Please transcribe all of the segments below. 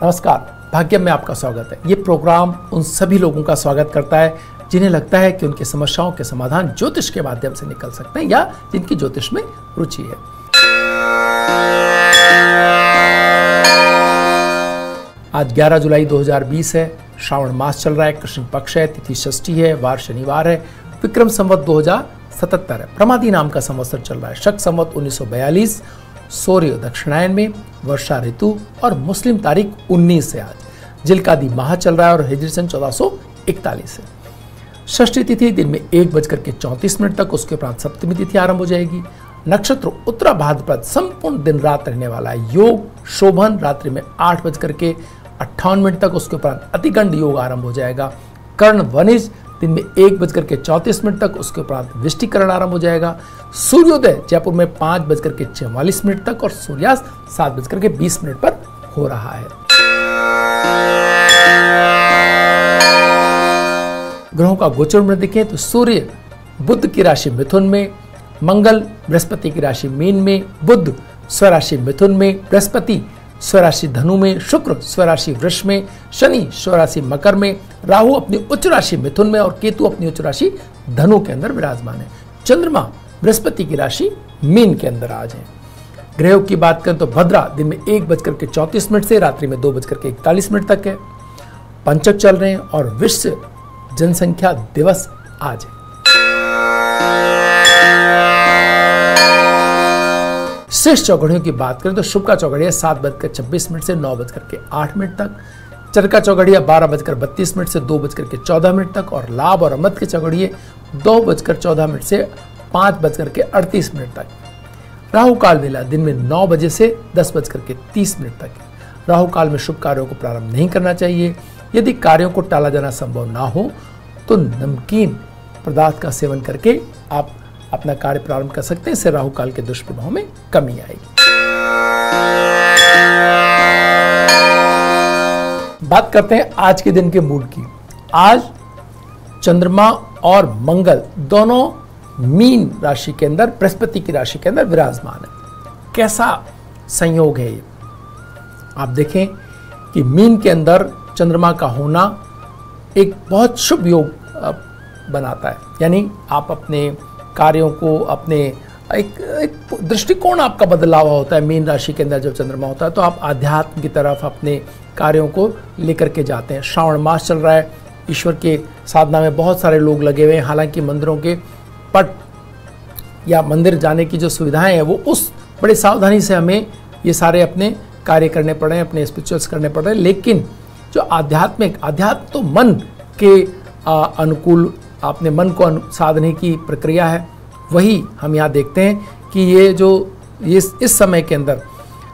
नमस्कार, भाग्य में आपका स्वागत है। ये प्रोग्राम उन सभी लोगों का स्वागत करता है जिन्हें लगता है कि उनकी समस्याओं के समाधान ज्योतिष के माध्यम से निकल सकते हैं या जिनकी ज्योतिष में रुचि है। आज 11 जुलाई 2020 है, श्रावण मास चल रहा है, कृष्ण पक्ष है, तिथि षष्ठी है, वार शनिवार है, विक्रम संवत 2077 है, प्रमादी नाम का संवत्सर चल रहा है, शक संवत 1942, सूर्य दक्षिणायन में, वर्षा ऋतु और मुस्लिम तारीख 19 है। आज जिलकादी माह चल रहा है और हिजरी सन 1441 है। षष्ठी तिथि दिन में 1:34 तक, उसके उपरांत सप्तमी तिथि आरंभ हो जाएगी। नक्षत्र उत्तरा भाद्रपद संपूर्ण दिन रात रहने वाला है। योग शोभन रात्रि में 8:58 तक, उसके उपरांत अतिगंड योग आरंभ हो जाएगा। कर्ण वनिज दिन में 1:34 तक, उसके उपरांत विष्टिकरण आरंभ हो जाएगा। सूर्योदय जयपुर में 5:44 तक और सूर्यास्त 7:20 पर हो रहा है। ग्रहों का गोचर में देखें तो सूर्य बुध की राशि मिथुन में, मंगल बृहस्पति की राशि मीन में, बुध स्वराशि मिथुन में, बृहस्पति स्वराशि धनु में, शुक्र स्वराशि वृष में, शनि स्वराशि मकर में, राहु अपनी उच्च राशि मिथुन में और केतु अपनी उच्च राशि धनु के अंदर विराजमान है। चंद्रमा बृहस्पति की राशि मीन के अंदर आज है। ग्रहों की बात करें तो भद्रा दिन में 1:34 से रात्रि में 2:41 तक है। पंचक चल रहे हैं और विश्व जनसंख्या दिवस आज है। शेष चौघड़ियों की बात करें तो शुभ का चौघड़िया 7:26 से 9:08 तक, चर का चौघड़िया 12:32 से 2:14 तक और लाभ और अमृत के चौघड़िए 2:14 से 5:38 तक। राहु काल वेला दिन में 9 बजे से 10:30 तक है। राहु काल में शुभ कार्यों को प्रारंभ नहीं करना चाहिए। यदि कार्यों को टाला जाना संभव ना हो तो नमकीन पदार्थ का सेवन करके आप अपना कार्य प्रारंभ कर सकते हैं। इससे राहु काल के दुष्प्रभाव में कमी आएगी। बात करते हैं आज के दिन के मूड की। आज चंद्रमा और मंगल दोनों मीन राशि के अंदर, बृहस्पति की राशि के अंदर विराजमान है। कैसा संयोग है ये? आप देखें कि मीन के अंदर चंद्रमा का होना एक बहुत शुभ योग बनाता है। यानी आप अपने कार्यों को, अपने एक दृष्टिकोण आपका बदलाव होता है। मीन राशि के अंदर जब चंद्रमा होता है तो आप आध्यात्म की तरफ अपने कार्यों को लेकर के जाते हैं। श्रावण मास चल रहा है, ईश्वर के साधना में बहुत सारे लोग लगे हुए हैं। हालांकि मंदिरों के पट या मंदिर जाने की जो सुविधाएं हैं वो उस बड़े सावधानी से हमें ये सारे अपने कार्य करने पड़ रहे हैं, अपने स्पिरिचुअल्स करने पड़ रहे हैं। लेकिन जो अध्यात्म तो मन के अनुकूल, अपने मन को साधने की प्रक्रिया है, वही हम यहाँ देखते हैं कि ये इस समय के अंदर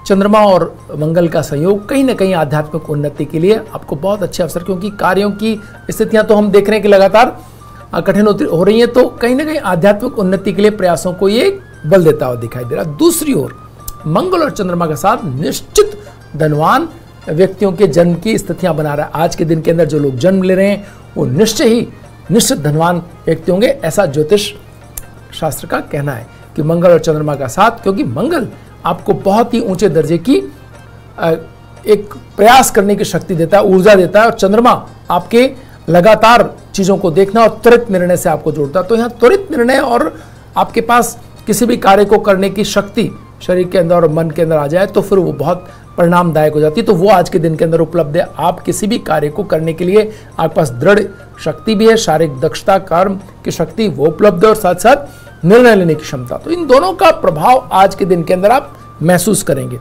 चंद्रमा और मंगल का संयोग कहीं ना कहीं आध्यात्मिक उन्नति के लिए आपको बहुत अच्छे अवसर, क्योंकि कार्यों की स्थितियां तो हम देख रहे हैं कि लगातार कठिन हो रही हैं, तो कहीं ना कहीं आध्यात्मिक उन्नति के लिए प्रयासों को ये बल देता हुआ दिखाई दे रहा है। दूसरी ओर मंगल और चंद्रमा के साथ निश्चित धनवान व्यक्तियों के जन्म की स्थितियां बना रहा है। आज के दिन के अंदर जो लोग जन्म ले रहे हैं वो निश्चित धनवान व्यक्ति होंगे, ऐसा ज्योतिष शास्त्र का कहना है कि मंगल और चंद्रमा का साथ, क्योंकि मंगल आपको बहुत ही ऊंचे दर्जे की एक प्रयास करने की शक्ति देता है, ऊर्जा देता है, और चंद्रमा आपके लगातार चीजों को देखना और त्वरित निर्णय से आपको जोड़ता है। तो यहाँ त्वरित निर्णय और आपके पास किसी भी कार्य को करने की शक्ति शरीर के अंदर और मन के अंदर आ जाए तो फिर वो बहुत परिणामदायक हो जाती है। तो वो आज के दिन के अंदर उपलब्ध है। आप किसी भी कार्य को करने के लिए आपके पास दृढ़ शक्ति भी है, शारीरिक दक्षता, कर्म की शक्ति वो उपलब्ध है और साथ साथ निर्णय लेने की क्षमता। तो इन दोनों का प्रभाव आज के दिन के अंदर आप महसूस करेंगे।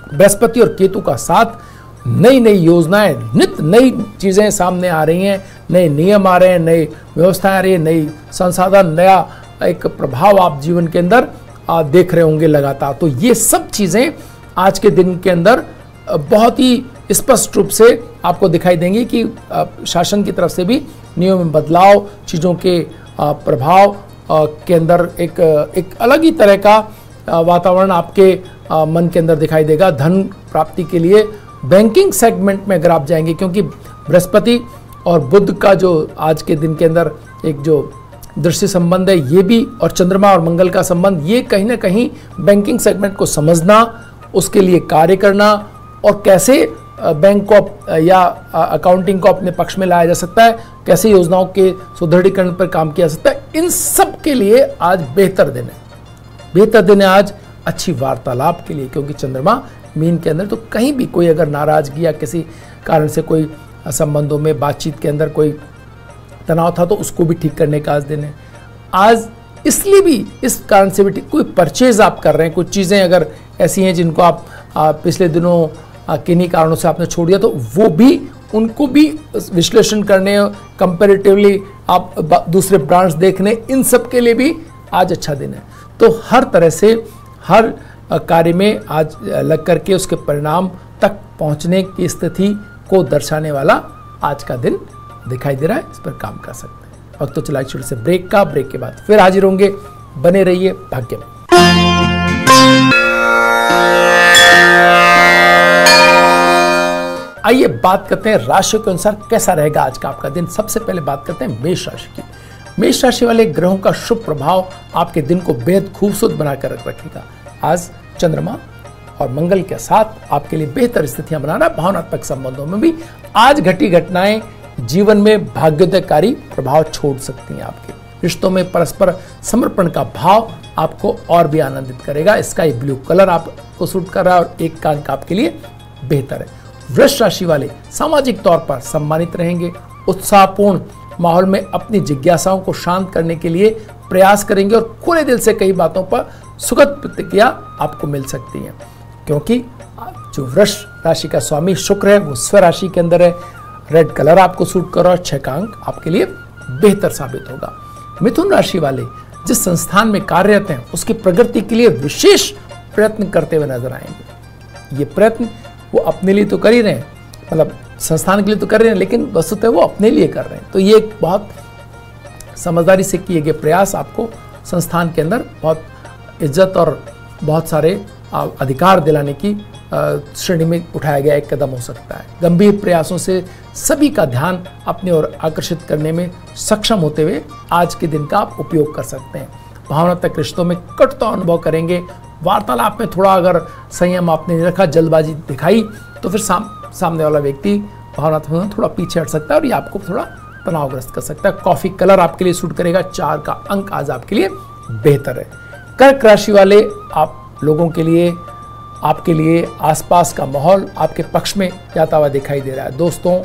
बृहस्पति और केतु का साथ, नई नई योजनाएं, नित नई चीजें सामने आ रही हैं, नए नियम आ रहे हैं, नई व्यवस्थाएं आ रही है, नई संसाधन, नया एक प्रभाव आप जीवन के अंदर देख रहे होंगे लगातार। तो ये सब चीजें आज के दिन के अंदर बहुत ही स्पष्ट रूप से आपको दिखाई देंगी कि शासन की तरफ से भी नियम में बदलाव, चीज़ों के प्रभाव के अंदर एक अलग ही तरह का वातावरण आपके मन के अंदर दिखाई देगा। धन प्राप्ति के लिए बैंकिंग सेगमेंट में अगर आप जाएंगे, क्योंकि बृहस्पति और बुध का जो आज के दिन के अंदर एक जो दृष्टि संबंध है, ये भी, और चंद्रमा और मंगल का संबंध, ये कहीं ना कहीं बैंकिंग सेगमेंट को समझना, उसके लिए कार्य करना और कैसे बैंक को या अकाउंटिंग को अपने पक्ष में लाया जा सकता है, कैसे योजनाओं के सुदृढ़ीकरण पर काम किया जा सकता है, इन सब के लिए आज बेहतर दिन है। बेहतर दिन है आज अच्छी वार्तालाप के लिए, क्योंकि चंद्रमा मीन के अंदर, तो कहीं भी कोई अगर नाराजगी या किसी कारण से कोई संबंधों में बातचीत के अंदर कोई तनाव था तो उसको भी ठीक करने का आज दिन है। आज इसलिए भी, इस कारण से भी कोई परचेज आप कर रहे हैं, कुछ चीज़ें अगर ऐसी हैं जिनको आप पिछले दिनों किन्हीं कारणों से आपने छोड़ दिया, तो वो भी, उनको भी विश्लेषण करने, कंपैरेटिवली आप दूसरे ब्रांड्स देखने, इन सब के लिए भी आज अच्छा दिन है। तो हर तरह से हर कार्य में आज लग करके उसके परिणाम तक पहुंचने की स्थिति को दर्शाने वाला आज का दिन दिखाई दे रहा है। इस पर काम कर सकते हैं। वक्त तो चला एक छोटे से ब्रेक का, ब्रेक के बाद फिर हाजिर होंगे। बने रहिए भाग्य में। आइए बात करते हैं राशि के अनुसार कैसा रहेगा आज का आपका दिन। सबसे पहले बात करते हैं मेष राशि की। मेष राशि वाले ग्रहों का शुभ प्रभाव आपके दिन को बेहद खूबसूरत बनाकर रखेगा। आज चंद्रमा और मंगल के साथ आपके लिए बेहतर स्थितियां बनाना, भावनात्मक संबंधों में भी आज घटी घटनाएं जीवन में भाग्योदयकारी प्रभाव छोड़ सकती हैं। आपके रिश्तों में परस्पर समर्पण का भाव आपको और भी आनंदित करेगा। स्काई ब्लू कलर आपको सूट कर रहा है और एक का अंक आपके लिए बेहतर है। वृष राशि वाले सामाजिक तौर पर सम्मानित रहेंगे। उत्साहपूर्ण माहौल में अपनी जिज्ञासाओं को शांत करने के लिए प्रयास करेंगे और खुले दिल से कई बातों पर सुखद प्रतिक्रिया आपको मिल सकती है, क्योंकि जो वृष राशि का स्वामी शुक्र है वो स्वराशि के अंदर है। रेड कलर आपको सूट कर रहा है। 6 का अंक आपके लिए बेहतर साबित होगा। मिथुन राशि वाले जिस संस्थान में कार्यरत हैं उसकी प्रगति के लिए विशेष प्रयत्न करते हुए नजर आएंगे। ये प्रयत्न वो अपने लिए तो कर ही रहे हैं, मतलब संस्थान के लिए तो कर रहे हैं, लेकिन वस्तुतः वो अपने लिए कर रहे हैं। तो ये एक बहुत समझदारी से किए गए प्रयास आपको संस्थान के अंदर बहुत इज्जत और बहुत सारे अधिकार दिलाने की श्रेणी में उठाया गया एक कदम हो सकता है। गंभीर प्रयासों से सभी का ध्यान अपनी ओर आकर्षित करने में सक्षम होते हुए आज के दिन का आप उपयोग कर सकते हैं। भावनात्मक रिश्तों में कटुता अनुभव करेंगे। वार्तालाप में थोड़ा अगर संयम आपने नहीं रखा, जल्दबाजी दिखाई, तो फिर सामने वाला व्यक्ति भावनात्मक थोड़ा पीछे हट सकता है और ये आपको थोड़ा तनावग्रस्त कर सकता है। कॉफी कलर आपके लिए सूट करेगा। 4 का अंक आज आपके लिए बेहतर है। कर्क राशि वाले आप लोगों के लिए, आपके लिए आसपास का माहौल आपके पक्ष में जाता हुआ दिखाई दे रहा है। दोस्तों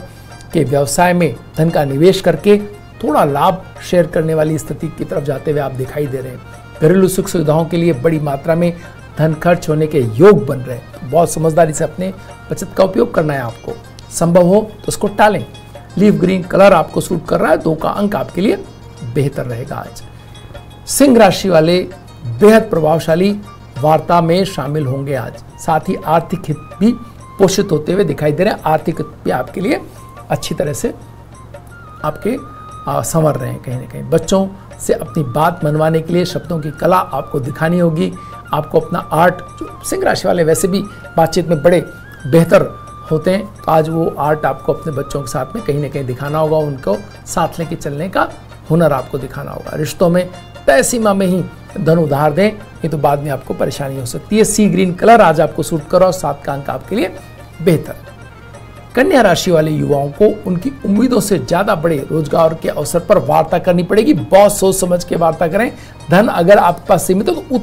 के व्यवसाय में धन का निवेश करके थोड़ा लाभ शेयर करने वाली स्थिति की तरफ जाते हुए आप दिखाई दे रहे हैं। घरेलू सुख सुविधाओं के लिए बड़ी मात्रा में धन खर्च होने के योग बन रहे हैं। बहुत समझदारी से अपने बचत का उपयोग करना है आपको। संभव हो तो उसको टालें। लीफ ग्रीन कलर आपको सूट कर रहा है। 2 का अंक आपके लिए बेहतर रहेगा आज। सिंह राशि वाले बेहद प्रभावशाली वार्ता में शामिल होंगे आज। साथ ही आर्थिक हित भी पोषित होते हुए दिखाई दे रहे हैं। आर्थिक हित भी आपके लिए अच्छी तरह से आपके संवर रहे हैं। कहीं ना कहीं बच्चों से अपनी बात मनवाने के लिए शब्दों की कला आपको दिखानी होगी। आपको अपना आर्ट, जो सिंह राशि वाले वैसे भी बातचीत में बड़े बेहतर होते हैं, तो आज वो आर्ट आपको अपने बच्चों के साथ में कहीं ना कहीं दिखाना होगा। उनको साथ लेके चलने का हुनर आपको दिखाना होगा। रिश्तों में तय सीमा में ही धन उधार दें, ये तो बाद में आपको परेशानी हो सकती है। सी ग्रीन कलर आज आपको सूट करो और 7 का अंक आपके लिए बेहतर। कन्या राशि वाले युवाओं को उनकी उम्मीदों से ज्यादा बड़े रोजगार के अवसर पर वार्ता करनी पड़ेगी। बहुत सोच समझ के वार्ता करें। धन अगर आपके पास सीमित हो तो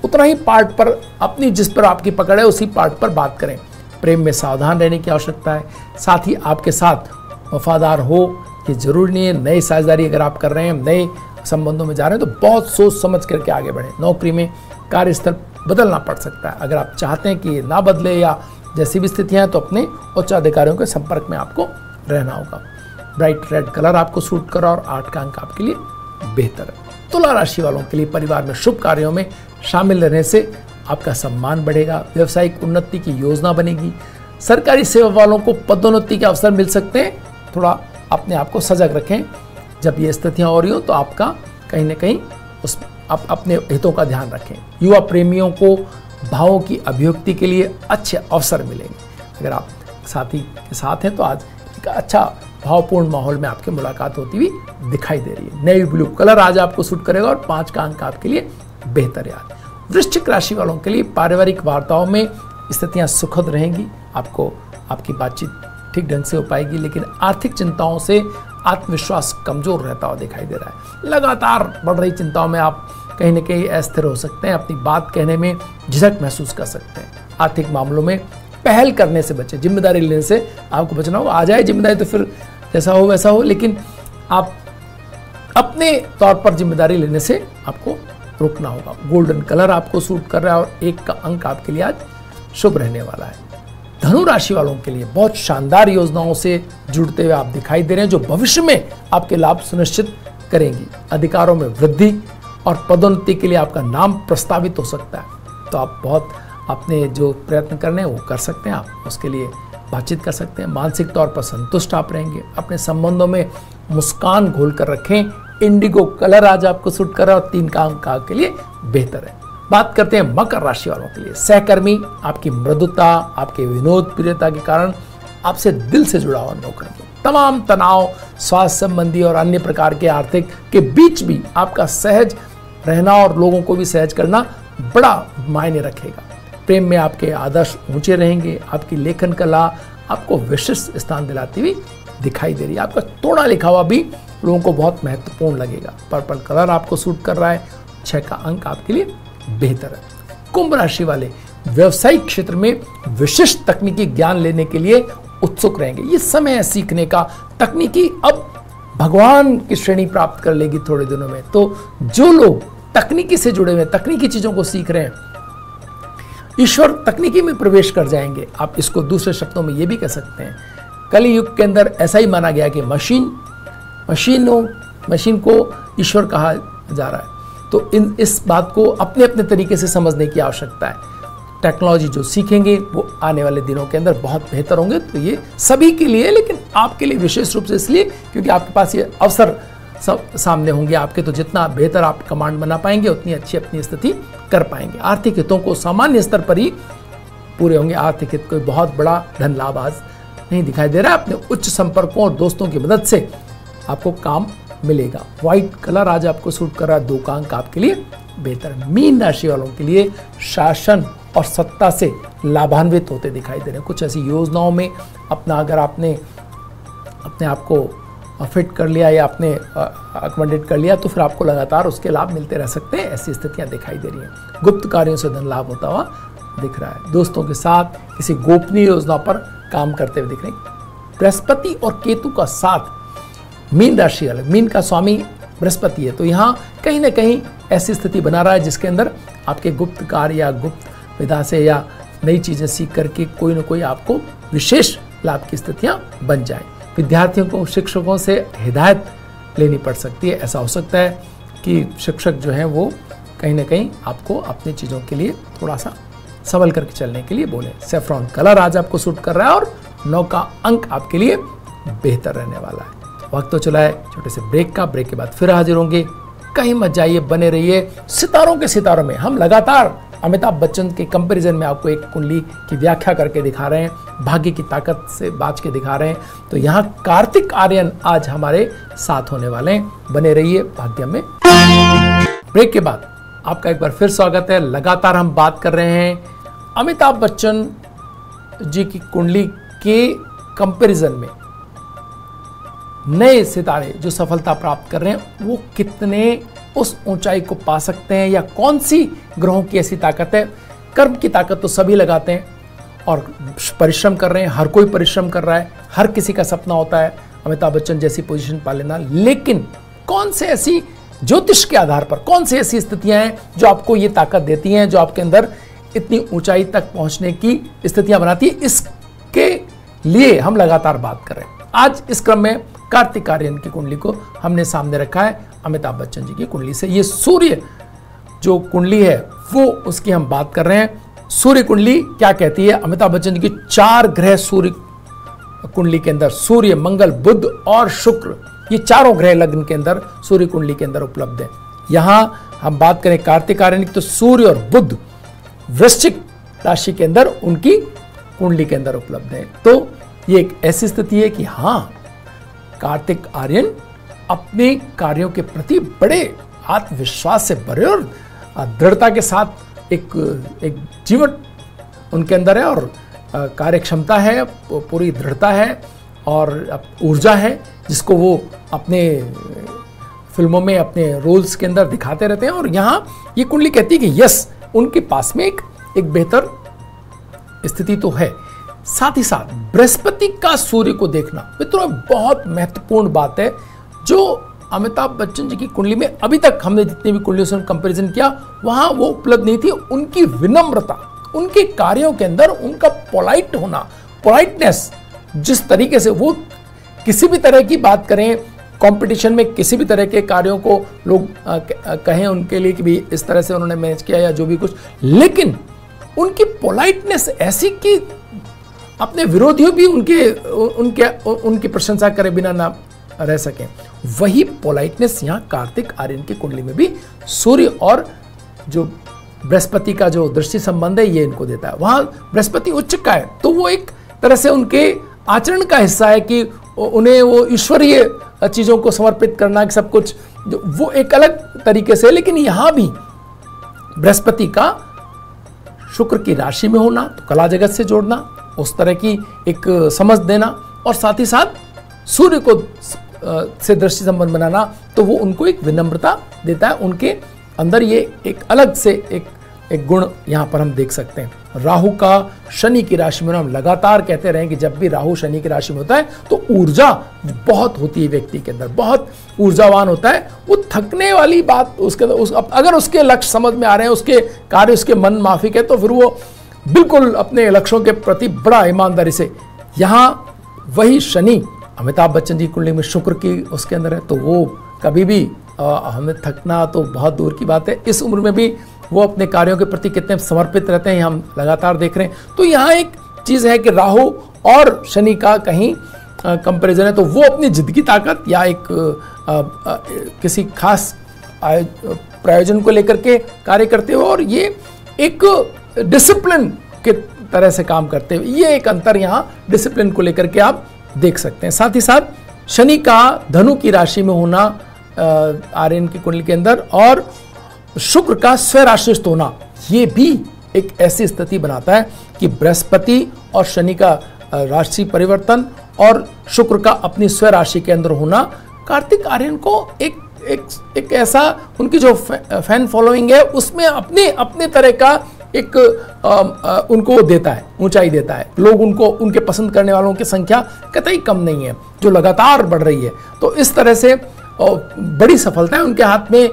उतना ही पार्ट पर, अपनी जिस पर आपकी पकड़ है उसी पार्ट पर बात करें। प्रेम में सावधान रहने की आवश्यकता है। साथ ही आपके साथ वफादार हो ये जरूरी नहीं है। नई साझेदारी अगर आप कर रहे हैं, नए संबंधों में जा रहे हैं, तो बहुत सोच समझ करके आगे बढ़ें। नौकरी में कार्यस्थल बदलना पड़ सकता है। अगर आप चाहते हैं कि ना बदले या जैसी भी स्थितियां हैं, तो अपने उच्च अधिकारियों के संपर्क में आपको रहना होगा। ब्राइट रेड कलर आपको सूट करा और 8 का अंक आपके लिए बेहतर है। तुला राशि वालों के लिए परिवार में शुभ कार्यों में शामिल रहने से आपका सम्मान बढ़ेगा। व्यवसायिक उन्नति की योजना बनेगी। सरकारी सेवा वालों को पदोन्नति के अवसर मिल सकते हैं। थोड़ा अपने आप को सजग रखें। जब ये स्थितियां हो रही हो तो आपका कहीं ना कहीं आप अपने हितों का ध्यान रखें। युवा प्रेमियों को भावों की अभिव्यक्ति के लिए अच्छे अवसर मिलेंगे। अगर आप साथी के साथ हैं तो आज एक अच्छा भावपूर्ण माहौल में आपकी मुलाकात होती हुई दिखाई दे रही है। नेवी ब्लू कलर आज आपको सूट करेगा और 5 का अंक आपके लिए बेहतर है। वृश्चिक राशि वालों के लिए पारिवारिक वार्ताओं में स्थितियां सुखद रहेंगी। आपको आपकी बातचीत ठीक ढंग से हो पाएगी, लेकिन आर्थिक चिंताओं से आत्मविश्वास कमजोर रहता हुआ दिखाई दे रहा है। लगातार बढ़ रही चिंताओं में आप कहीं ना कहीं अस्थिर हो सकते हैं, अपनी बात कहने में झिझक महसूस कर सकते हैं। आर्थिक मामलों में पहल करने से बचें, जिम्मेदारी लेने से आपको बचना होगा। आ जाए जिम्मेदारी तो फिर जैसा हो वैसा हो, लेकिन आप अपने तौर पर जिम्मेदारी लेने से आपको रोकना होगा। गोल्डन कलर आपको सूट कर रहा है और 1 का अंक आपके लिए आज शुभ रहने वाला है। धनु राशि वालों के लिए बहुत शानदार योजनाओं से जुड़ते हुए आप दिखाई दे रहे हैं, जो भविष्य में आपके लाभ सुनिश्चित करेंगी। अधिकारों में वृद्धि और पदोन्नति के लिए आपका नाम प्रस्तावित हो सकता है, तो आप बहुत अपने जो प्रयत्न करने हैं वो कर सकते हैं। आप उसके लिए बातचीत कर सकते हैं। मानसिक तौर पर संतुष्ट आप रहेंगे। अपने संबंधों में मुस्कान घोल कर रखें। इंडिगो कलर आज आपको सूट कर रहा है और 3 का अंक आपके लिए बेहतर है। बात करते हैं मकर राशि वालों के लिए। सहकर्मी आपकी मृदुता, आपके विनोद प्रियता के कारण आपसे दिल से जुड़ा हुआ अनुभव करेंगे। तमाम तनाव, स्वास्थ्य संबंधी और अन्य प्रकार के आर्थिक के बीच भी आपका सहज रहना और लोगों को भी सहज करना बड़ा मायने रखेगा। प्रेम में आपके आदर्श ऊंचे रहेंगे। आपकी लेखन कला आपको विशिष्ट स्थान दिलाती हुई दिखाई दे रही है। आपका तोड़ा लिखा हुआ भी लोगों को बहुत महत्वपूर्ण लगेगा। पर्पल कलर आपको सूट कर रहा है। 6 का अंक आपके लिए बेहतर है। कुंभ राशि वाले व्यवसायिक क्षेत्र में विशिष्ट तकनीकी ज्ञान लेने के लिए उत्सुक रहेंगे। ये समय है सीखने का। तकनीकी अब भगवान की श्रेणी प्राप्त कर लेगी थोड़े दिनों में। तो जो लोग तकनीकी से जुड़े हुए, तकनीकी चीजों को सीख रहे हैं, ईश्वर तकनीकी में प्रवेश कर जाएंगे। आप इसको दूसरे शब्दों में ये भी कह सकते हैं, कली युग के अंदर ऐसा ही माना गया कि मशीन को ईश्वर कहा जा रहा है। तो इस बात को अपने अपने तरीके से समझने की आवश्यकता है। टेक्नोलॉजी जो सीखेंगे वो आने वाले दिनों के अंदर बहुत बेहतर होंगे। तो ये सभी के लिए, लेकिन आपके लिए विशेष रूप से इसलिए क्योंकि आपके पास ये अवसर सब सामने होंगे आपके। तो जितना बेहतर आप कमांड बना पाएंगे उतनी अच्छी अपनी स्थिति कर पाएंगे। आर्थिक हितों को सामान्य स्तर पर ही पूरे होंगे। आर्थिक हित कोई बहुत बड़ा धन लाभ आज नहीं दिखाई दे रहा है। अपने उच्च संपर्कों और दोस्तों की मदद से आपको काम मिलेगा। व्हाइट कलर आज आपको सूट कर रहा है। 2 का अंक आपके लिए बेहतर है। मीन राशि वालों के लिए शासन और सत्ता से लाभान्वित होते दिखाई दे रहे हैं। कुछ ऐसी योजनाओं में अपना अगर आपने अपने आप को फिट कर लिया या आपने अकोमोडेट कर लिया तो फिर आपको लगातार उसके लाभ मिलते रह सकते हैं। ऐसी स्थितियां दिखाई दे रही हैं। गुप्त कार्यों से धन लाभ होता हुआ दिख रहा है। दोस्तों के साथ किसी गोपनीय योजना पर काम करते हुए दिख रहे हैं। बृहस्पति और केतु का साथ मीन राशि वाले, मीन का स्वामी बृहस्पति है, तो यहाँ कहीं ना कहीं ऐसी स्थिति बना रहा है जिसके अंदर आपके गुप्त कार्य या गुप्त विधा से या नई चीजें सीख करके कोई ना कोई आपको विशेष लाभ की स्थितियां बन जाए। विद्यार्थियों को शिक्षकों से हिदायत लेनी पड़ सकती है। ऐसा हो सकता है कि शिक्षक जो है वो कहीं ना कहीं आपको अपनी चीज़ों के लिए थोड़ा सा संभल करके चलने के लिए बोले। सेफ्रॉन कलर आज आपको सूट कर रहा है और 9 का अंक आपके लिए बेहतर रहने वाला है। वक्त तो चला है छोटे से ब्रेक का। ब्रेक के बाद फिर हाजिर होंगे। कहीं मत जाइए, बने रहिए सितारों के सितारों में। हम लगातार अमिताभ बच्चन के कंपैरिजन में आपको एक कुंडली की व्याख्या करके दिखा रहे हैं, भाग्य की ताकत से बाज के दिखा रहे हैं। तो यहाँ कार्तिक आर्यन आज हमारे साथ होने वाले हैं। बने रहिए भाग्य में। ब्रेक के बाद आपका एक बार फिर स्वागत है। लगातार हम बात कर रहे हैं अमिताभ बच्चन जी की कुंडली के कंपैरिजन में नए सितारे जो सफलता प्राप्त कर रहे हैं वो कितने उस ऊंचाई को पा सकते हैं, या कौन सी ग्रहों की ऐसी ताकत है। कर्म की ताकत तो सभी लगाते हैं और परिश्रम कर रहे हैं। हर कोई परिश्रम कर रहा है। हर किसी का सपना होता है अमिताभ बच्चन जैसी पोजीशन पा लेना। लेकिन कौन से ऐसी ज्योतिष के आधार पर कौन सी ऐसी स्थितियां हैं जो आपको ये ताकत देती हैं, जो आपके अंदर इतनी ऊंचाई तक पहुंचने की स्थितियां बनाती है, इसके लिए हम लगातार बात कर रहे हैं। आज इस क्रम में कार्तिक आर्यन की कुंडली को हमने सामने रखा है अमिताभ बच्चन जी की कुंडली से। ये सूर्य जो कुंडली है वो उसकी हम बात कर रहे हैं। सूर्य कुंडली क्या कहती है? अमिताभ बच्चन जी की 4 ग्रह सूर्य कुंडली के अंदर, सूर्य, मंगल, बुध और शुक्र, ये चारों ग्रह लग्न के अंदर सूर्य कुंडली के अंदर उपलब्ध है। यहां हम बात करें कार्तिक आर्यन की तो सूर्य और बुध वृश्चिक राशि के अंदर उनकी कुंडली के अंदर उपलब्ध है। तो ये एक ऐसी स्थिति है कि हाँ, कार्तिक आर्यन अपने कार्यों के प्रति बड़े आत्मविश्वास से भरे और दृढ़ता के साथ एक जीवन उनके अंदर है और कार्य क्षमता है, पूरी दृढ़ता है और ऊर्जा है, जिसको वो अपने फिल्मों में अपने रोल्स के अंदर दिखाते रहते हैं। और यहाँ ये कुंडली कहती है कि यस, उनके पास में एक बेहतर स्थिति तो है। साथ ही साथ बृहस्पति का सूर्य को देखना मित्रों बहुत महत्वपूर्ण बात है, जो अमिताभ बच्चन जी की कुंडली में अभी तक हमने जितनी भी कुंडलियों से कंपैरिजन किया वहां वो उपलब्ध नहीं थी। उनकी विनम्रता, उनके कार्यों के अंदर उनका पोलाइट होना, पोलाइटनेस, जिस तरीके से वो किसी भी तरह की बात करें, कंपटीशन में किसी भी तरह के कार्यों को लोग कहें उनके लिए कि भी इस तरह से उन्होंने मैनेज किया या जो भी कुछ, लेकिन उनकी पोलाइटनेस ऐसी कि अपने विरोधी भी उनकी प्रशंसा करे बिना ना रह सकें। वही पोलाइटनेस यहाँ कार्तिक आर्यन की कुंडली में भी सूर्य और जो बृहस्पति का जो दृष्टि संबंध है ये इनको देता है। वहां बृहस्पति उच्च का है तो वो एक तरह से उनके आचरण का हिस्सा है कि उन्हें वो ईश्वरीय चीजों को समर्पित करना, सब कुछ वो एक अलग तरीके से। लेकिन यहां भी बृहस्पति का शुक्र की राशि में होना, तो कला जगत से जोड़ना, उस तरह की एक समझ देना, और साथ ही साथ सूर्य को से दृष्टि संबंध बनाना, तो वो उनको एक विनम्रता देता है। उनके अंदर ये एक अलग से एक गुण यहां पर हम देख सकते हैं। राहु का शनि की राशि में, हम लगातार कहते रहे कि जब भी राहु शनि की राशि में होता है तो ऊर्जा बहुत होती है, व्यक्ति के अंदर बहुत ऊर्जावान होता है। वो थकने वाली बात उसके अगर उसके लक्ष्य समझ में आ रहे हैं, उसके कार्य उसके मन माफिक है, तो फिर वो बिल्कुल अपने लक्ष्यों के प्रति बड़ा ईमानदारी से। यहां वही शनि अमिताभ बच्चन जी कुंडली में शुक्र की उसके अंदर है, तो वो कभी भी हमें थकना तो बहुत दूर की बात है। इस उम्र में भी वो अपने कार्यों के प्रति कितने समर्पित रहते हैं, हम लगातार देख रहे हैं। तो यहाँ एक चीज है कि राहु और शनि का कहीं कंपैरिजन है, तो वो अपनी जिद की ताकत या एक किसी खास प्रयोजन को लेकर के कार्य करते हो, और ये एक डिसिप्लिन के तरह से काम करते हुए, ये एक अंतर यहाँ डिसिप्लिन को लेकर के आप देख सकते हैं। साथ ही साथ शनि का धनु की राशि में होना आर्यन की कुंडली के अंदर, और शुक्र का स्वराशिस्थ होना, ये भी एक ऐसी स्थिति बनाता है कि बृहस्पति और शनि का राशि परिवर्तन और शुक्र का अपनी स्वराशि के अंदर होना कार्तिक आर्यन को एक ऐसा, उनकी जो फैन फॉलोइंग है उसमें अपने तरह का एक उनको देता है, ऊंचाई देता है। लोग उनके पसंद करने वालों की संख्या कतई कम नहीं है, जो लगातार बढ़ रही है। तो इस तरह से बड़ी सफलता है उनके हाथ में,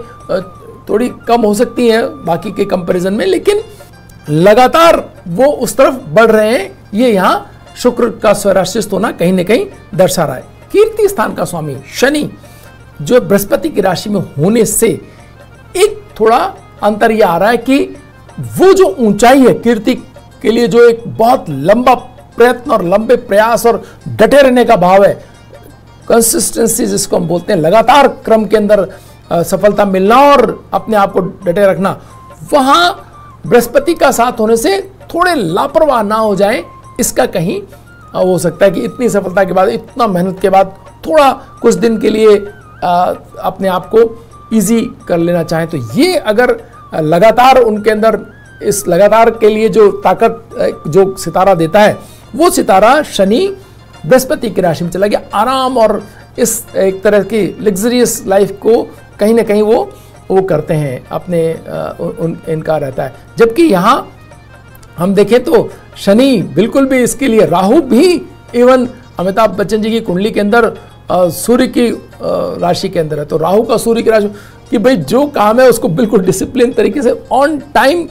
थोड़ी कम हो सकती है बाकी के कंपैरिजन में, लेकिन लगातार वो उस तरफ बढ़ रहे हैं। ये यहाँ शुक्र का स्वराशिस्थ होना कहीं ना कहीं दर्शा रहा है। कीर्ति स्थान का स्वामी शनि जो बृहस्पति की राशि में होने से एक थोड़ा अंतर यह आ रहा है कि वो जो ऊंचाई है कीर्ति के लिए, जो एक बहुत लंबा प्रयत्न और लंबे प्रयास और डटे रहने का भाव है, कंसिस्टेंसी जिसको हम बोलते हैं, लगातार क्रम के अंदर सफलता मिलना और अपने आप को डटे रखना, वहां बृहस्पति का साथ होने से थोड़े लापरवाह ना हो जाए, इसका कहीं हो सकता है कि इतनी सफलता के बाद, इतना मेहनत के बाद थोड़ा कुछ दिन के लिए अपने आप को इजी कर लेना चाहें। तो ये अगर लगातार उनके अंदर, इस लगातार के लिए जो ताकत जो सितारा देता है, वो सितारा शनि बृहस्पति की राशि में चला गया। आराम और इस एक तरह की लग्जरियस लाइफ को कहीं ना कहीं वो करते हैं, अपने इनका रहता है। जबकि यहाँ हम देखें तो शनि बिल्कुल भी इसके लिए, राहु भी इवन अमिताभ बच्चन जी की कुंडली के अंदर सूर्य की राशि के अंदर है, तो राहु का सूर्य की राशि कि भाई जो काम है उसको बिल्कुल डिसिप्लिन तरीके से ऑन टाइम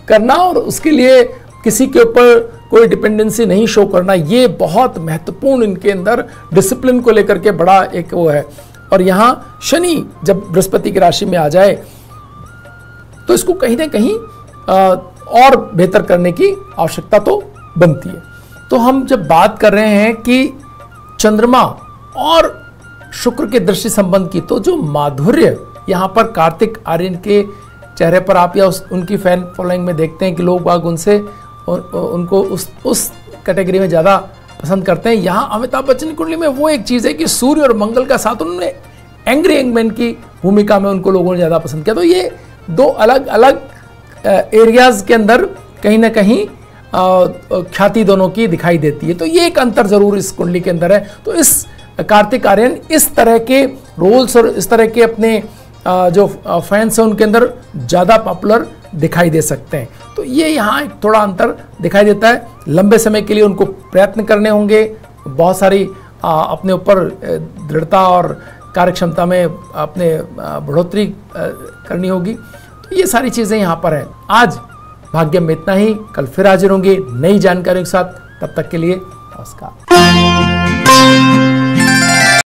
करना और उसके लिए किसी के ऊपर कोई डिपेंडेंसी नहीं शो करना, ये बहुत महत्वपूर्ण इनके अंदर डिसिप्लिन को लेकर के बड़ा एक वो है। और यहाँ शनि जब बृहस्पति की राशि में आ जाए तो इसको कहीं ना कहीं और बेहतर करने की आवश्यकता तो बनती है। तो हम जब बात कर रहे हैं कि चंद्रमा और शुक्र के दृष्टि संबंध की, तो जो माधुर्य यहाँ पर कार्तिक आर्यन के चेहरे पर आप या उनकी फैन फॉलोइंग में देखते हैं कि लोग बाग उनको उस कैटेगरी में ज़्यादा पसंद करते हैं। यहाँ अमिताभ बच्चन की कुंडली में वो एक चीज़ है कि सूर्य और मंगल का साथ उन्होंने एंग्री यंगमैन की भूमिका में उनको लोगों ने ज़्यादा पसंद किया। तो ये दो अलग अलग एरियाज के अंदर कहीं ना कहीं ख्याति दोनों की दिखाई देती है। तो ये एक अंतर जरूर इस कुंडली के अंदर है। तो इस कार्तिक आर्यन इस तरह के रोल्स और इस तरह के अपने जो फैंस हैं उनके अंदर ज़्यादा पॉपुलर दिखाई दे सकते हैं। तो ये यहाँ एक थोड़ा अंतर दिखाई देता है। लंबे समय के लिए उनको प्रयत्न करने होंगे, बहुत सारी अपने ऊपर दृढ़ता और कार्यक्षमता में अपने बढ़ोतरी करनी होगी। तो ये सारी चीज़ें यहाँ पर हैं। आज भाग्य में इतना ही, कल फिर हाजिर होंगे नई जानकारियों के साथ। तब तक के लिए नमस्कार।